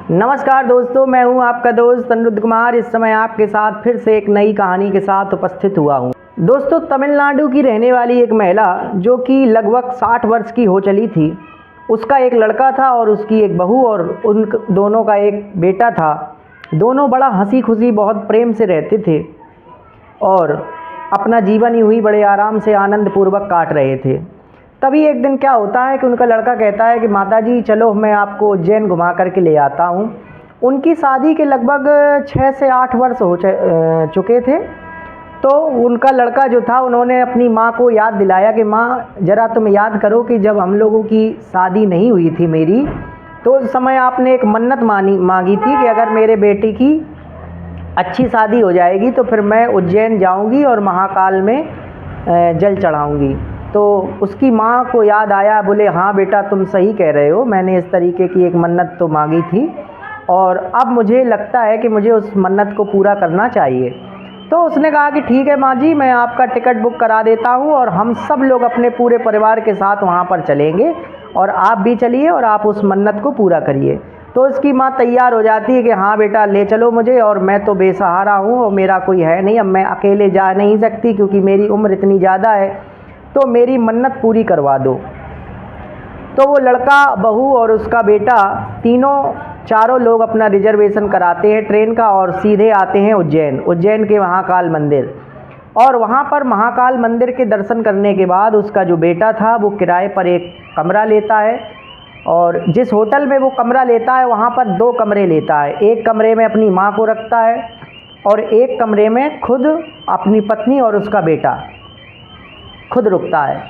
नमस्कार दोस्तों, मैं हूं आपका दोस्त अनिरुद्ध कुमार। इस समय आपके साथ फिर से एक नई कहानी के साथ उपस्थित हुआ हूं। दोस्तों, तमिलनाडु की रहने वाली एक महिला जो कि लगभग 60 वर्ष की हो चली थी, उसका एक लड़का था और उसकी एक बहू और उन दोनों का एक बेटा था। दोनों बड़ा हंसी खुशी बहुत प्रेम से रहते थे और अपना जीवन यूं ही बड़े आराम से आनंद पूर्वक काट रहे थे। तभी एक दिन क्या होता है कि उनका लड़का कहता है कि माताजी चलो मैं आपको उज्जैन घुमा करके ले आता हूँ। उनकी शादी के लगभग 6 से 8 वर्ष हो चुके थे। तो उनका लड़का जो था, उन्होंने अपनी माँ को याद दिलाया कि माँ ज़रा तुम याद करो कि जब हम लोगों की शादी नहीं हुई थी मेरी, तो उस समय आपने एक मन्नत मांगी थी कि अगर मेरे बेटे की अच्छी शादी हो जाएगी तो फिर मैं उज्जैन जाऊंगी और महाकाल में जल चढ़ाऊंगी। तो उसकी माँ को याद आया, बोले हाँ बेटा तुम सही कह रहे हो, मैंने इस तरीके की एक मन्नत तो मांगी थी और अब मुझे लगता है कि मुझे उस मन्नत को पूरा करना चाहिए। तो उसने कहा कि ठीक है माँ जी, मैं आपका टिकट बुक करा देता हूँ और हम सब लोग अपने पूरे परिवार के साथ वहाँ पर चलेंगे और आप भी चलिए और आप उस मन्नत को पूरा करिए। तो उसकी माँ तैयार हो जाती है कि हाँ बेटा ले चलो मुझे, और मैं तो बेसहारा हूँ और मेरा कोई है नहीं, अब मैं अकेले जा नहीं सकती क्योंकि मेरी उम्र इतनी ज़्यादा है, तो मेरी मन्नत पूरी करवा दो। तो वो लड़का, बहू और उसका बेटा चारों लोग अपना रिजर्वेशन कराते हैं ट्रेन का और सीधे आते हैं उज्जैन के महाकाल मंदिर। और वहाँ पर महाकाल मंदिर के दर्शन करने के बाद उसका जो बेटा था वो किराए पर एक कमरा लेता है और जिस होटल में वो कमरा लेता है वहाँ पर 2 कमरे लेता है। एक कमरे में अपनी माँ को रखता है और एक कमरे में खुद, अपनी पत्नी और उसका बेटा खुद रुकता है।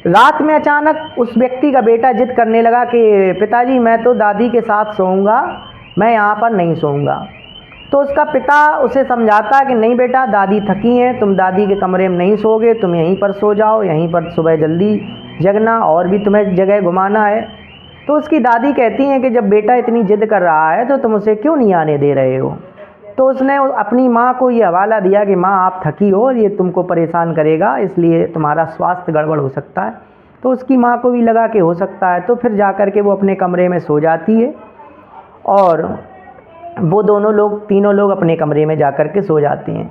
रात में अचानक उस व्यक्ति का बेटा जिद करने लगा कि पिताजी मैं तो दादी के साथ सोऊंगा, मैं यहाँ पर नहीं सोऊंगा। तो उसका पिता उसे समझाता है कि नहीं बेटा, दादी थकी हैं, तुम दादी के कमरे में नहीं सोओगे, तुम यहीं पर सो जाओ, यहीं पर सुबह जल्दी जगना और भी तुम्हें जगह घुमाना है। तो उसकी दादी कहती हैं कि जब बेटा इतनी जिद कर रहा है तो तुम उसे क्यों नहीं आने दे रहे हो। तो उसने अपनी माँ को ये हवाला दिया कि माँ आप थकी हो और ये तुमको परेशान करेगा, इसलिए तुम्हारा स्वास्थ्य गड़बड़ हो सकता है। तो उसकी माँ को भी लगा कि हो सकता है, तो फिर जा कर के वो अपने कमरे में सो जाती है और वो तीनों लोग अपने कमरे में जा कर के सो जाते हैं।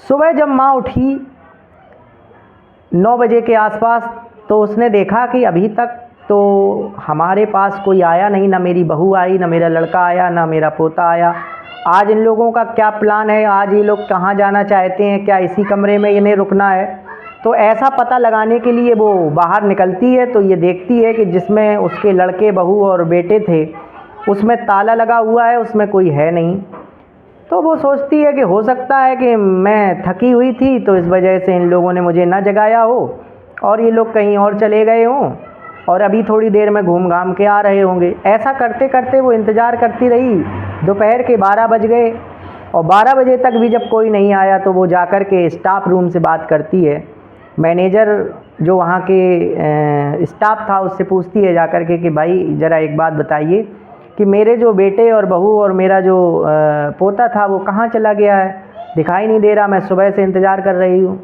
सुबह जब माँ उठी 9 बजे के आसपास, तो उसने देखा कि अभी तक तो हमारे पास कोई आया नहीं, ना मेरी बहू आई, ना मेरा लड़का आया, ना मेरा पोता आया। आज इन लोगों का क्या प्लान है, आज ये लोग कहाँ जाना चाहते हैं, क्या इसी कमरे में इन्हें रुकना है। तो ऐसा पता लगाने के लिए वो बाहर निकलती है तो ये देखती है कि जिसमें उसके लड़के, बहू और बेटे थे उसमें ताला लगा हुआ है, उसमें कोई है नहीं। तो वो सोचती है कि हो सकता है कि मैं थकी हुई थी तो इस वजह से इन लोगों ने मुझे ना जगाया हो और ये लोग कहीं और चले गए हों और अभी थोड़ी देर में घूम घाम के आ रहे होंगे। ऐसा करते करते वो इंतज़ार करती रही। दोपहर के 12 बज गए और 12 बजे तक भी जब कोई नहीं आया तो वो जाकर के स्टाफ रूम से बात करती है। मैनेजर जो वहाँ के स्टाफ था उससे पूछती है जाकर के कि भाई ज़रा एक बात बताइए कि मेरे जो बेटे और बहू और मेरा जो पोता था वो कहाँ चला गया है, दिखाई नहीं दे रहा, मैं सुबह से इंतज़ार कर रही हूँ।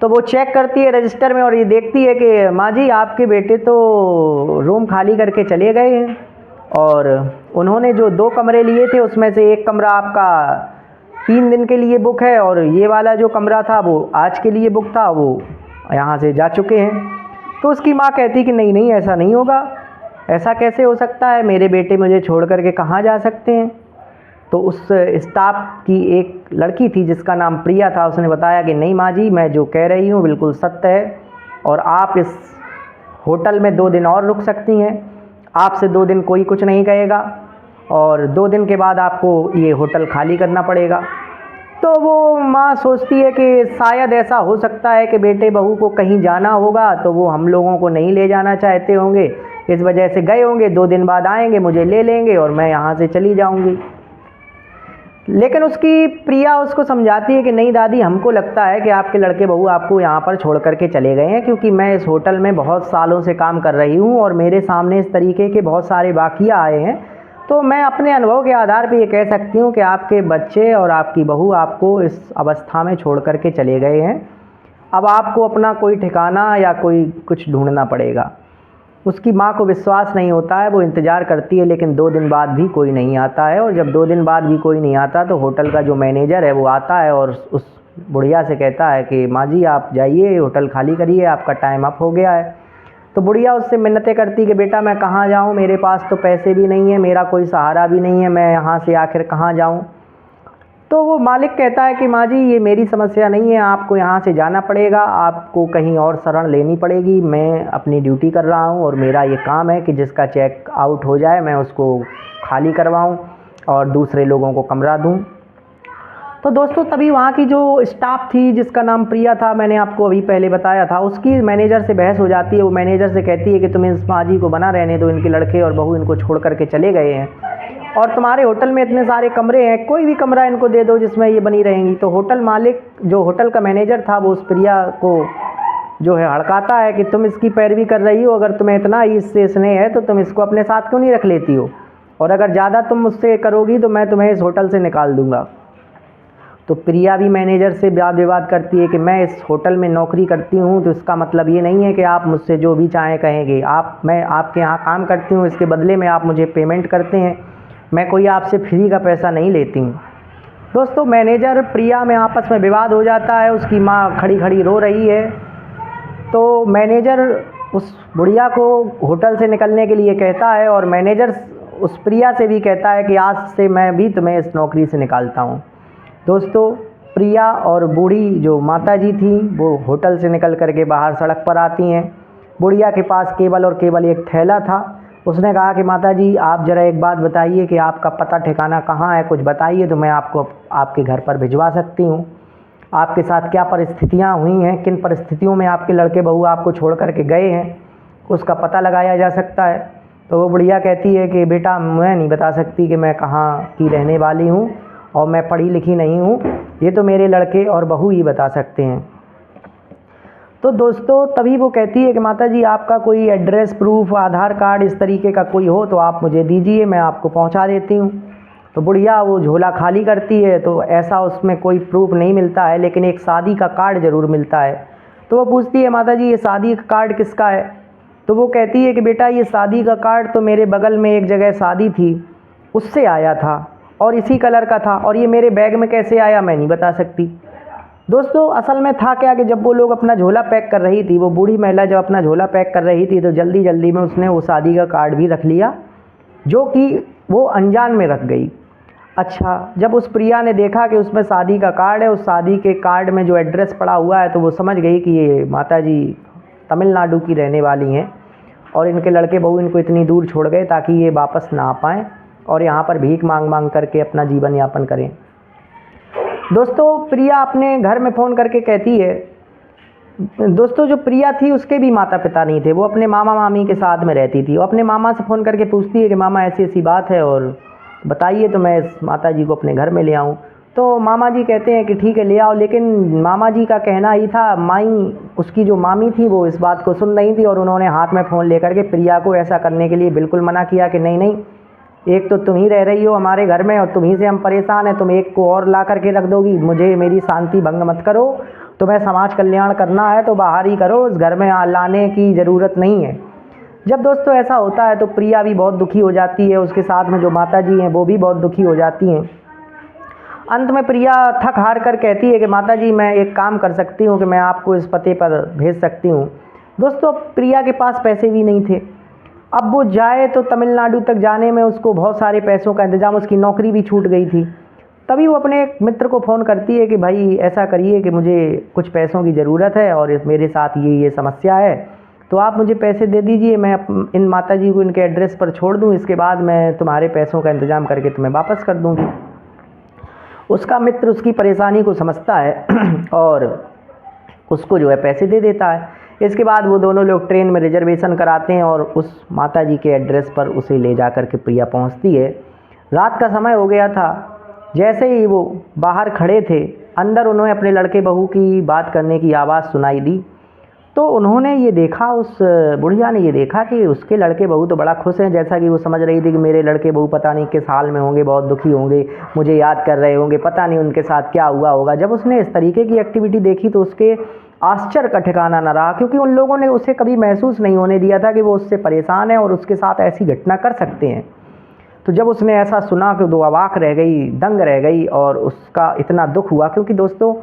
तो वो चेक करती है रजिस्टर में और ये देखती है कि माँ जी आपके बेटे तो रूम खाली करके चले गए हैं और उन्होंने जो 2 कमरे लिए थे उसमें से एक कमरा आपका 3 दिन के लिए बुक है और ये वाला जो कमरा था वो आज के लिए बुक था, वो यहाँ से जा चुके हैं। तो उसकी माँ कहती कि नहीं नहीं ऐसा नहीं होगा, ऐसा कैसे हो सकता है, मेरे बेटे मुझे छोड़ करके कहाँ जा सकते हैं। तो उस स्टाफ की एक लड़की थी जिसका नाम प्रिया था, उसने बताया कि नहीं माँ जी, मैं जो कह रही हूँ बिल्कुल सत्य है और आप इस होटल में 2 दिन और रुक सकती हैं, आपसे 2 दिन कोई कुछ नहीं कहेगा और 2 दिन के बाद आपको ये होटल खाली करना पड़ेगा। तो वो माँ सोचती है कि शायद ऐसा हो सकता है कि बेटे बहू को कहीं जाना होगा तो वो हम लोगों को नहीं ले जाना चाहते होंगे, इस वजह से गए होंगे, 2 दिन बाद आएंगे, मुझे ले लेंगे और मैं यहाँ से चली जाऊँगी। लेकिन उसकी प्रिया उसको समझाती है कि नहीं दादी, हमको लगता है कि आपके लड़के बहू आपको यहाँ पर छोड़ करके चले गए हैं, क्योंकि मैं इस होटल में बहुत सालों से काम कर रही हूँ और मेरे सामने इस तरीके के बहुत सारे वाक़या आए हैं। तो मैं अपने अनुभव के आधार पर ये कह सकती हूँ कि आपके बच्चे और आपकी बहू आपको इस अवस्था में छोड़ करके चले गए हैं। अब आपको अपना कोई ठिकाना या कोई कुछ ढूंढना पड़ेगा। उसकी माँ को विश्वास नहीं होता है, वो इंतज़ार करती है लेकिन 2 दिन बाद भी कोई नहीं आता है। और जब 2 दिन बाद भी कोई नहीं आता तो होटल का जो मैनेजर है वो आता है और उस बुढ़िया से कहता है कि माँ जी आप जाइए, होटल खाली करिए, आपका टाइम अप हो गया है। तो बुढ़िया उससे मिन्नतें करती कि बेटा मैं कहाँ जाऊँ, मेरे पास तो पैसे भी नहीं है, मेरा कोई सहारा भी नहीं है, मैं यहाँ से आखिर कहाँ जाऊँ। तो वो मालिक कहता है कि माँ जी ये मेरी समस्या नहीं है, आपको यहाँ से जाना पड़ेगा, आपको कहीं और शरण लेनी पड़ेगी। मैं अपनी ड्यूटी कर रहा हूँ और मेरा ये काम है कि जिसका चेक आउट हो जाए मैं उसको खाली करवाऊँ और दूसरे लोगों को कमरा दूँ। तो दोस्तों तभी वहाँ की जो स्टाफ थी जिसका नाम प्रिया था, मैंने आपको अभी पहले बताया था, उसकी मैनेजर से बहस हो जाती है। वो मैनेजर से कहती है कि तुम इस माँ जी को बना रहने दो, इनके लड़के और बहू इनको छोड़ करके चले गए हैं और तुम्हारे होटल में इतने सारे कमरे हैं, कोई भी कमरा इनको दे दो जिसमें ये बनी रहेंगी। तो होटल मालिक जो होटल का मैनेजर था वो उस प्रिया को जो है हड़काता है कि तुम इसकी पैरवी कर रही हो, अगर तुम्हें इतना ही इससे स्नेह है तो तुम इसको अपने साथ क्यों नहीं रख लेती हो, और अगर ज़्यादा तुम मुझसे करोगी तो मैं तुम्हें इस होटल से निकाल दूँगा। तो प्रिया भी मैनेजर से वाद विवाद करती है कि मैं इस होटल में नौकरी करती हूँ तो इसका मतलब ये नहीं है कि आप मुझसे जो भी चाहें कहेंगे। मैं आपके यहाँ काम करती हूँ, इसके बदले में आप मुझे पेमेंट करते हैं, मैं कोई आपसे फ्री का पैसा नहीं लेती हूँ। दोस्तों मैनेजर प्रिया में आपस में विवाद हो जाता है, उसकी माँ खड़ी खड़ी रो रही है। तो मैनेजर उस बुढ़िया को होटल से निकलने के लिए कहता है और मैनेजर उस प्रिया से भी कहता है कि आज से मैं भी तुम्हें इस नौकरी से निकालता हूँ। दोस्तों प्रिया और बूढ़ी जो माता जी थी वो होटल से निकल करके बाहर सड़क पर आती हैं। बुढ़िया के पास केवल और केवल एक थैला था। उसने कहा कि माता जी आप ज़रा एक बात बताइए कि आपका पता ठिकाना कहाँ है, कुछ बताइए तो मैं आपको आपके घर पर भिजवा सकती हूँ। आपके साथ क्या परिस्थितियाँ हुई हैं, किन परिस्थितियों में आपके लड़के बहू आपको छोड़ करके गए हैं, उसका पता लगाया जा सकता है। तो वो बुढ़िया कहती है कि बेटा मैं नहीं बता सकती कि मैं कहाँ की रहने वाली हूँ और मैं पढ़ी लिखी नहीं हूँ, ये तो मेरे लड़के और बहू ही बता सकते हैं। तो दोस्तों तभी वो कहती है कि माता जी आपका कोई एड्रेस प्रूफ, आधार कार्ड इस तरीके का कोई हो तो आप मुझे दीजिए, मैं आपको पहुँचा देती हूँ। तो बुढ़िया वो झोला खाली करती है तो ऐसा उसमें कोई प्रूफ नहीं मिलता है, लेकिन एक शादी का कार्ड ज़रूर मिलता है। तो वो पूछती है माता जी ये शादी का कार्ड किसका है। तो वो कहती है कि बेटा ये शादी का कार्ड तो मेरे बगल में एक जगह शादी थी उससे आया था और इसी कलर का था, और ये मेरे बैग में कैसे आया मैं नहीं बता सकती। दोस्तों असल में था क्या कि जब वो लोग अपना झोला पैक कर रही थी, वो बूढ़ी महिला जब अपना झोला पैक कर रही थी तो जल्दी जल्दी में उसने वो शादी का कार्ड भी रख लिया जो कि वो अनजान में रख गई। अच्छा जब उस प्रिया ने देखा कि उसमें शादी का कार्ड है, उस शादी के कार्ड में जो एड्रेस पड़ा हुआ है, तो वो समझ गई कि ये माता जी तमिलनाडु की रहने वाली हैं और इनके लड़के बहू इनको इतनी दूर छोड़ गए ताकि ये वापस ना आ पाएँ और यहाँ पर भीख मांग मांग करके अपना जीवन यापन करें। दोस्तों प्रिया अपने घर में फ़ोन करके कहती है, दोस्तों जो प्रिया थी उसके भी माता पिता नहीं थे, वो अपने मामा मामी के साथ में रहती थी। वो अपने मामा से फ़ोन करके पूछती है कि मामा ऐसी ऐसी बात है और बताइए तो मैं इस माता जी को अपने घर में ले आऊँ। तो मामा जी कहते हैं कि ठीक है ले आओ, लेकिन मामा जी का कहना ही था, माई उसकी जो मामी थी वो इस बात को सुन रही थी और उन्होंने हाथ में फ़ोन लेकर के प्रिया को ऐसा करने के लिए बिल्कुल मना किया कि नहीं नहीं, एक तो तुम ही रह रही हो हमारे घर में और तुम ही से हम परेशान हैं, तुम एक को और ला करके रख दोगी, मुझे मेरी शांति भंग मत करो, तुम्हें समाज कल्याण करना है तो बाहर ही करो, इस घर में लाने की ज़रूरत नहीं है। जब दोस्तों ऐसा होता है तो प्रिया भी बहुत दुखी हो जाती है, उसके साथ में जो माता जी हैं वो भी बहुत दुखी हो जाती हैं। अंत में प्रिया थक हार कर कहती है कि माता जी मैं एक काम कर सकती हूँ कि मैं आपको इस पते पर भेज सकती हूँ। दोस्तों प्रिया के पास पैसे भी नहीं थे, अब वो जाए तो तमिलनाडु तक जाने में उसको बहुत सारे पैसों का इंतज़ाम, उसकी नौकरी भी छूट गई थी। तभी वो अपने एक मित्र को फ़ोन करती है कि भाई ऐसा करिए कि मुझे कुछ पैसों की ज़रूरत है और मेरे साथ ये समस्या है, तो आप मुझे पैसे दे दीजिए, मैं इन माता जी को इनके एड्रेस पर छोड़ दूँ, इसके बाद मैं तुम्हारे पैसों का इंतज़ाम करके तुम्हें वापस कर दूँगी। उसका मित्र उसकी परेशानी को समझता है और उसको जो है पैसे दे देता है। इसके बाद वो दोनों लोग ट्रेन में रिजर्वेशन कराते हैं और उस माता जी के एड्रेस पर उसे ले जा कर के प्रिया पहुंचती है। रात का समय हो गया था। जैसे ही वो बाहर खड़े थे, अंदर उन्हें अपने लड़के बहू की बात करने की आवाज़ सुनाई दी। तो उन्होंने ये देखा, उस बुढ़िया ने ये देखा कि उसके लड़के बहू तो बड़ा खुश हैं, जैसा कि वो समझ रही थी कि मेरे लड़के बहू पता नहीं किस हाल में होंगे, बहुत दुखी होंगे, मुझे याद कर रहे होंगे, पता नहीं उनके साथ क्या हुआ होगा। जब उसने इस तरीके की एक्टिविटी देखी तो उसके आश्चर्य का ठिकाना न रहा, क्योंकि उन लोगों ने उसे कभी महसूस नहीं होने दिया था कि वो उससे परेशान है और उसके साथ ऐसी घटना कर सकते हैं। तो जब उसने ऐसा सुना कि वो अवाक रह गई, दंग रह गई, और उसका इतना दुख हुआ, क्योंकि दोस्तों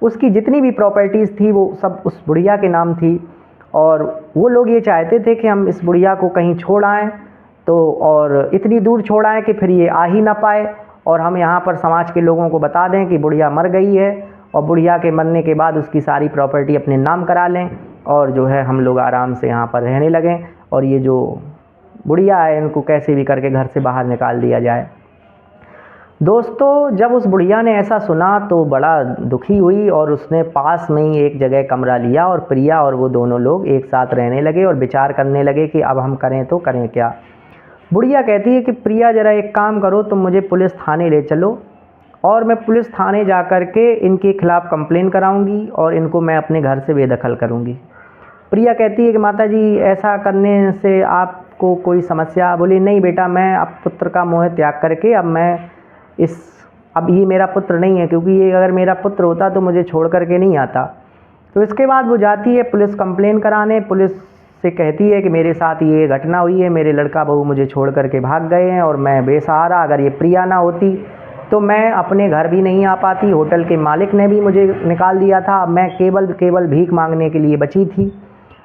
उसकी जितनी भी प्रॉपर्टीज़ थी वो सब उस बुढ़िया के नाम थी, और वो लोग ये चाहते थे कि हम इस बुढ़िया को कहीं छोड़ आएँ, तो और इतनी दूर छोड़ आएँ कि फिर ये आ ही ना पाए, और हम यहाँ पर समाज के लोगों को बता दें कि बुढ़िया मर गई है, और बुढ़िया के मरने के बाद उसकी सारी प्रॉपर्टी अपने नाम करा लें, और जो है हम लोग आराम से यहाँ पर रहने लगें, और ये जो बुढ़िया है इनको कैसे भी करके घर से बाहर निकाल दिया जाए। दोस्तों जब उस बुढ़िया ने ऐसा सुना तो बड़ा दुखी हुई, और उसने पास में ही एक जगह कमरा लिया, और प्रिया और वो दोनों लोग एक साथ रहने लगे और विचार करने लगे कि अब हम करें तो करें क्या। बुढ़िया कहती है कि प्रिया ज़रा एक काम करो, तुम मुझे पुलिस थाने ले चलो, और मैं पुलिस थाने जा कर के इनके खिलाफ़ कंप्लेन कराऊंगी और इनको मैं अपने घर से बेदखल करूंगी। प्रिया कहती है कि माताजी ऐसा करने से आपको कोई समस्या? बोली नहीं बेटा, मैं अब पुत्र का मोह त्याग करके अब ये मेरा पुत्र नहीं है, क्योंकि ये अगर मेरा पुत्र होता तो मुझे छोड़ करके नहीं आता। तो इसके बाद वो जाती है पुलिस कंप्लेन कराने, पुलिस से कहती है कि मेरे साथ ये घटना हुई है, मेरे लड़का बहू मुझे छोड़ करके भाग गए हैं और मैं बेसहारा, अगर ये प्रिया ना होती तो मैं अपने घर भी नहीं आ पाती, होटल के मालिक ने भी मुझे निकाल दिया था, मैं केवल भीख मांगने के लिए बची थी।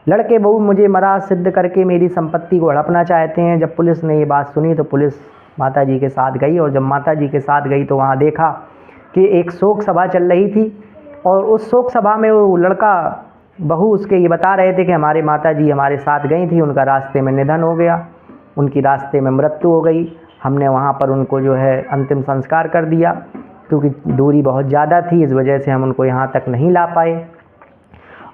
लड़के बहू मुझे मरा सिद्ध करके मेरी संपत्ति को हड़पना चाहते हैं। जब पुलिस ने ये बात सुनी तो पुलिस माताजी के साथ गई, और जब माताजी के साथ गई तो वहाँ देखा कि एक शोक सभा चल रही थी, और उस शोक सभा में वो लड़का बहू उसके ये बता रहे थे कि हमारे माताजी हमारे साथ गई थी, उनका रास्ते में निधन हो गया, उनकी रास्ते में मृत्यु हो गई, हमने वहाँ पर उनको जो है अंतिम संस्कार कर दिया, क्योंकि दूरी बहुत ज़्यादा थी इस वजह से हम उनको यहाँ तक नहीं ला पाए।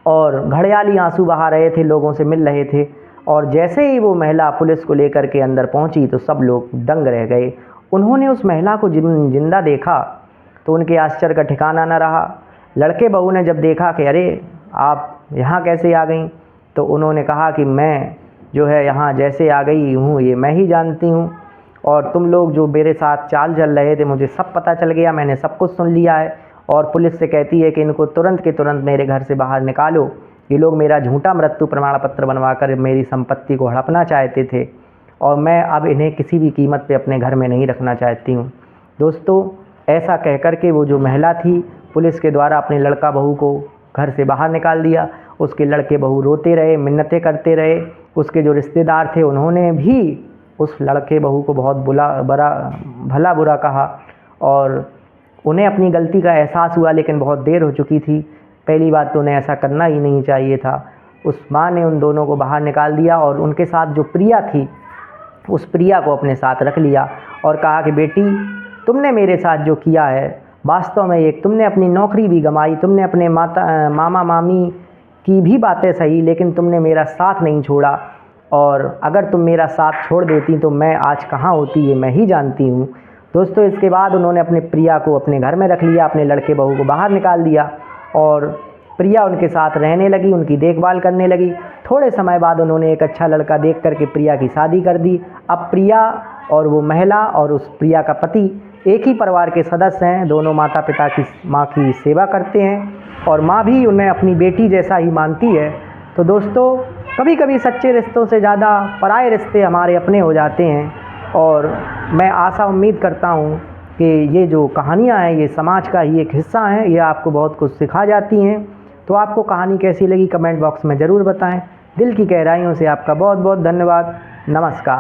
और घड़ियाली आंसू बहा रहे थे, लोगों से मिल रहे थे, और जैसे ही वो महिला पुलिस को लेकर के अंदर पहुंची तो सब लोग दंग रह गए। उन्होंने उस महिला को जिंदा देखा तो उनके आश्चर्य का ठिकाना न रहा। लड़के बहू ने जब देखा कि अरे आप यहाँ कैसे आ गई, तो उन्होंने कहा कि मैं जो है यहाँ जैसे आ गई हूँ ये मैं ही जानती हूँ, और तुम लोग जो मेरे साथ चाल चल रहे थे मुझे सब पता चल गया, मैंने सब कुछ सुन लिया है। और पुलिस से कहती है कि इनको तुरंत के तुरंत मेरे घर से बाहर निकालो, ये लोग मेरा झूठा मृत्यु प्रमाण पत्र बनवाकर मेरी संपत्ति को हड़पना चाहते थे, और मैं अब इन्हें किसी भी कीमत पे अपने घर में नहीं रखना चाहती हूँ। दोस्तों ऐसा कह कर के वो जो महिला थी पुलिस के द्वारा अपने लड़का बहू को घर से बाहर निकाल दिया। उसके लड़के बहू रोते रहे, मिन्नतें करते रहे, उसके जो रिश्तेदार थे उन्होंने भी उस लड़के बहू को बहुत भला बुरा कहा, और उन्हें अपनी गलती का एहसास हुआ, लेकिन बहुत देर हो चुकी थी। पहली बात तो उन्हें ऐसा करना ही नहीं चाहिए था। उस माँ ने उन दोनों को बाहर निकाल दिया, और उनके साथ जो प्रिया थी उस प्रिया को अपने साथ रख लिया, और कहा कि बेटी तुमने मेरे साथ जो किया है वास्तव में एक तुमने अपनी नौकरी भी गंवाई, तुमने अपने मामा मामी की भी बातें सही, लेकिन तुमने मेरा साथ नहीं छोड़ा, और अगर तुम मेरा साथ छोड़ देती तो मैं आज कहाँ होती ये मैं ही जानती हूँ। दोस्तों इसके बाद उन्होंने अपने प्रिया को अपने घर में रख लिया, अपने लड़के बहू को बाहर निकाल दिया, और प्रिया उनके साथ रहने लगी, उनकी देखभाल करने लगी। थोड़े समय बाद उन्होंने एक अच्छा लड़का देख करके प्रिया की शादी कर दी। अब प्रिया और वो महिला और उस प्रिया का पति एक ही परिवार के सदस्य हैं, दोनों माता पिता की माँ की सेवा करते हैं, और माँ भी उन्हें अपनी बेटी जैसा ही मानती है। तो दोस्तों कभी कभी सच्चे रिश्तों से ज़्यादा पराये रिश्ते हमारे अपने हो जाते हैं, और मैं आशा उम्मीद करता हूँ कि ये जो कहानियाँ हैं ये समाज का ही एक हिस्सा हैं, ये आपको बहुत कुछ सिखा जाती हैं। तो आपको कहानी कैसी लगी कमेंट बॉक्स में ज़रूर बताएं। दिल की गहराइयों से आपका बहुत बहुत धन्यवाद। नमस्कार।